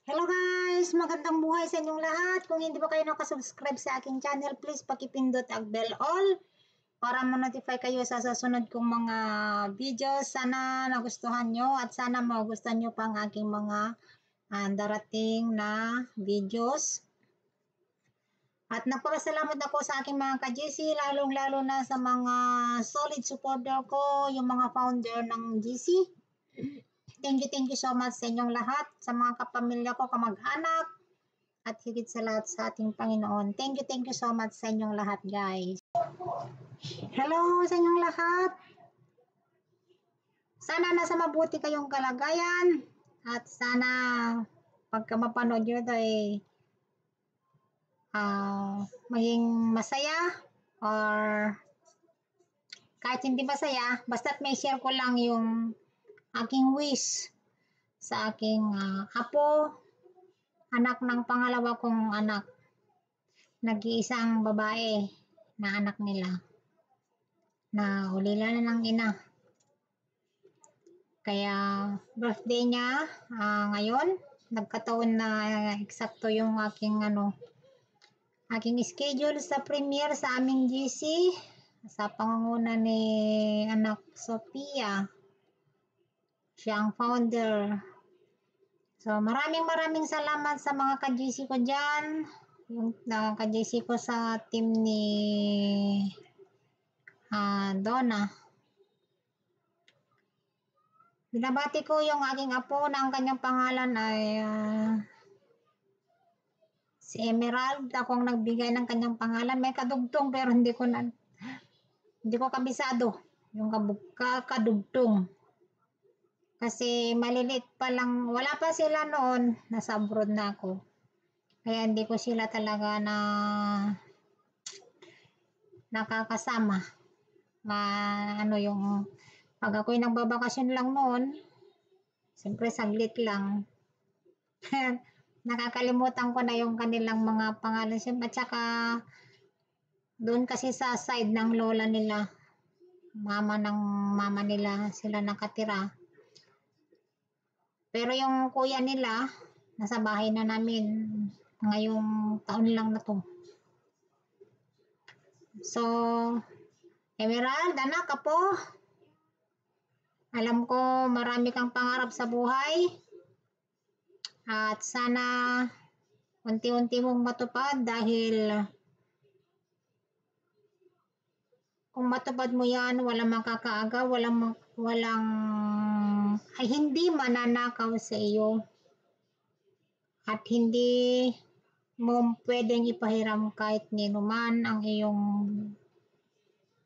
Hello guys! Magandang buhay sa inyong lahat. Kung hindi pa kayo nakasubscribe sa aking channel, please pakipindot ang bell all para ma-notify kayo sa susunod kong mga videos. Sana nagustuhan nyo at sana magustuhan nyo pa ang aking mga darating na videos. At nagpapasalamat ako sa aking mga ka-GC, lalong-lalo na sa mga solid supporter ko, yung mga founder ng GC. Thank you so much sa inyong lahat, sa mga kapamilya ko, kamag-anak, at higit sa lahat sa ating Panginoon. Thank you so much sa inyong lahat, guys. Hello sa inyong lahat. Sana nasa mabuti kayong kalagayan at sana pagka mapanood nyo ito ay maging masaya or kahit hindi masaya, basta't may share ko lang yung aking wish sa aking apo, anak ng pangalawa kong anak, nag-iisang babae na anak nila na ulila na ng ina. Kaya birthday niya ngayon, nagkataon na eksakto yung aking schedule sa premiere sa aming GC sa pangunguna ni anak Sophia. Siya ang founder. So maraming salamat sa mga ka-GC ko dyan, yung ka-GC ko sa team ni Donna. Binabati ko yung aking apo na ang kanyang pangalan ay si Emerald. Ako ang nagbigay ng kanyang pangalan. May kadugtong pero hindi ko kabisado yung kadugtong. Kasi malilit pa lang, wala pa sila noon, nasa abroad na ako. Kaya hindi ko sila talaga nakakasama. Yung pag ako'y nagbabakasyon lang noon, siyempre saglit lang. Nakakalimutan ko na yung kanilang mga pangalan. At saka doon kasi sa side ng lola nila, mama nila sila nakatira. Pero yung kuya nila, nasa bahay na namin ngayong taon lang na to. So, Emerald, anak, apo, alam ko marami kang pangarap sa buhay at sana unti-unti mong matupad dahil kung matupad mo yan, walang makakaaga, ay hindi mananakaw sa iyo at hindi mo pwedeng ipahiram kahit ninuman ang iyong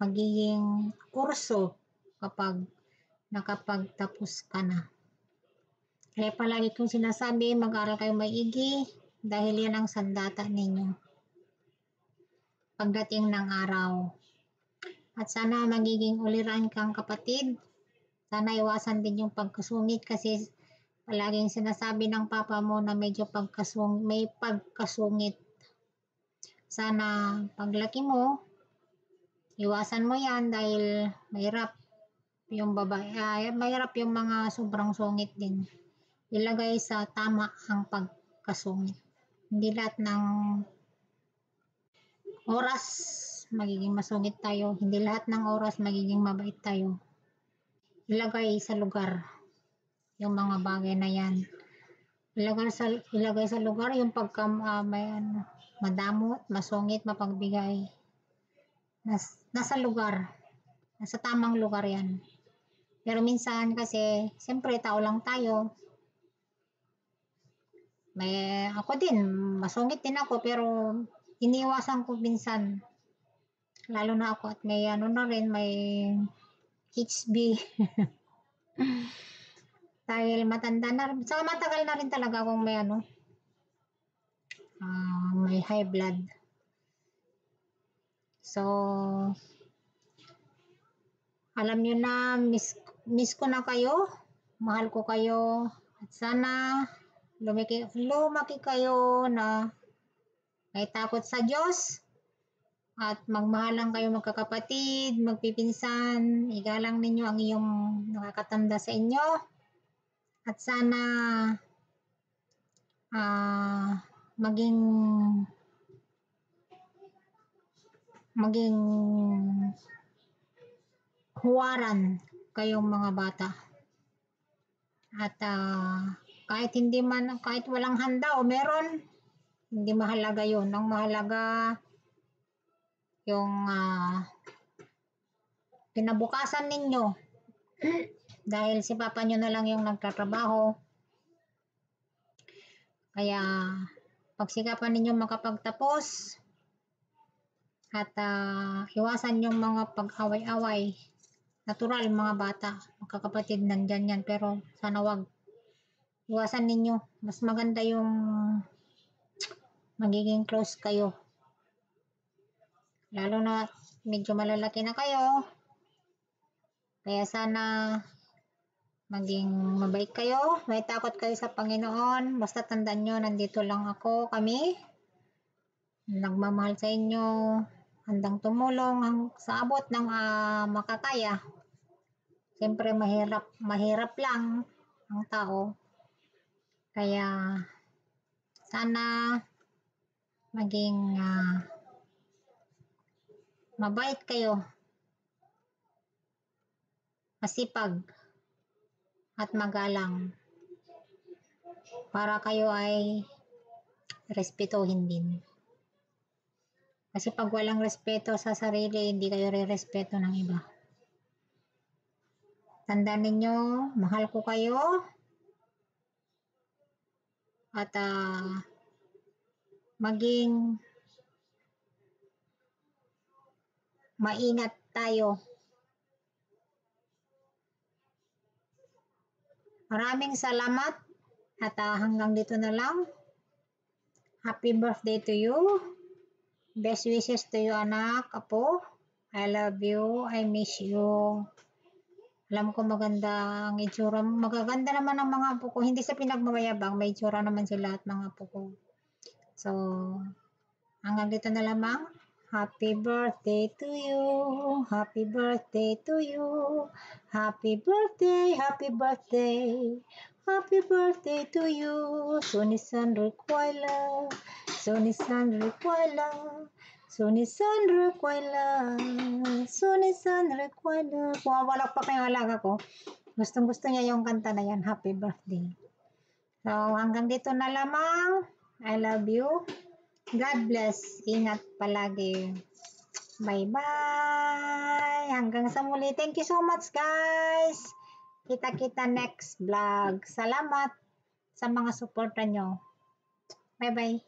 magiging kurso kapag nakapagtapos ka na. Kaya palagi kong sinasabi, mag-aral kayo maigi dahil yan ang sandata ninyo pagdating ng araw. At sana magiging uliran kang kapatid. Sana iwasan din yung pagkasungit kasi palaging sinasabi ng papa mo na medyo may pagkasungit. Sana paglaki mo, iwasan mo yan dahil mahirap yung babae, mahirap yung mga sobrang sungit din. Ilagay sa tama ang pagkasungit. Hindi lahat ng oras magiging masungit tayo. Hindi lahat ng oras magiging mabait tayo. Ilagay sa lugar yung mga bagay na yan. Ilagay sa lugar yung pagka madamot, masungit, mapagbigay. Nasa lugar. Nasa tamang lugar yan. Pero minsan kasi, siyempre tao lang tayo. Ako din, masungit din ako pero iniwasan ko minsan. Lalo na ako at may na rin, may HB. Dahil matanda na rin. Saka matagal na rin talaga akong may may high blood. So, alam nyo na, miss ko na kayo. Mahal ko kayo. At sana, lumaki kayo na may takot sa Diyos. At magmahalan kayo magkakapatid, magpipinsan, igalang ninyo ang iyong nakakatanda sa inyo. At sana maging huwaran kayong mga bata. At kahit walang handa o meron, hindi mahalaga yun. Ang mahalaga yung kinabukasan ninyo. Dahil si papa nyo na lang yung nagtatrabaho. Kaya pagsikapan ninyo makapagtapos at iwasan yung mga pag-away-away. Natural, mga bata, magkakapatid, nandyan yan, pero sana wag. Iwasan ninyo. Mas maganda yung magiging close kayo. Lalo na medyo malalaki na kayo. Kaya sana maging mabait kayo. May takot kayo sa Panginoon. Basta tandaan nyo, nandito lang kami. Nagmamahal sa inyo. Handang tumulong sa abot ng makakaya. Siyempre mahirap lang ang tao. Kaya sana maging mabait kayo, masipag at magalang para kayo ay respetuhin din. Kasi pag walang respeto sa sarili, hindi kayo re-respeto ng iba. Tandaan ninyo, mahal ko kayo. At maging maingat tayo. Maraming salamat. At hanggang dito na lang. Happy birthday to you. Best wishes to you, anak, apo. I love you. I miss you. Alam ko maganda ang itsura. Magaganda naman ang mga apo ko. Hindi sa pinagmamayabang. May itsura naman sila at mga apo ko. So, hanggang dito na lamang. Happy birthday to you. Happy birthday to you. Happy birthday. Happy birthday. Happy birthday to you. Sunisan Requila. Sunisan Requila. Sunisan Requila. Sunisan Requila. Pumawalak pa yung alaga ko. Gustong-gusto niya yung kanta na yan. Happy birthday. So, hanggang dito na lamang. I love you. God bless. Ingat palagi. Bye-bye. Hanggang sa muli. Thank you so much, guys. Kita-kita next vlog. Salamat sa mga suporta nyo. Bye-bye.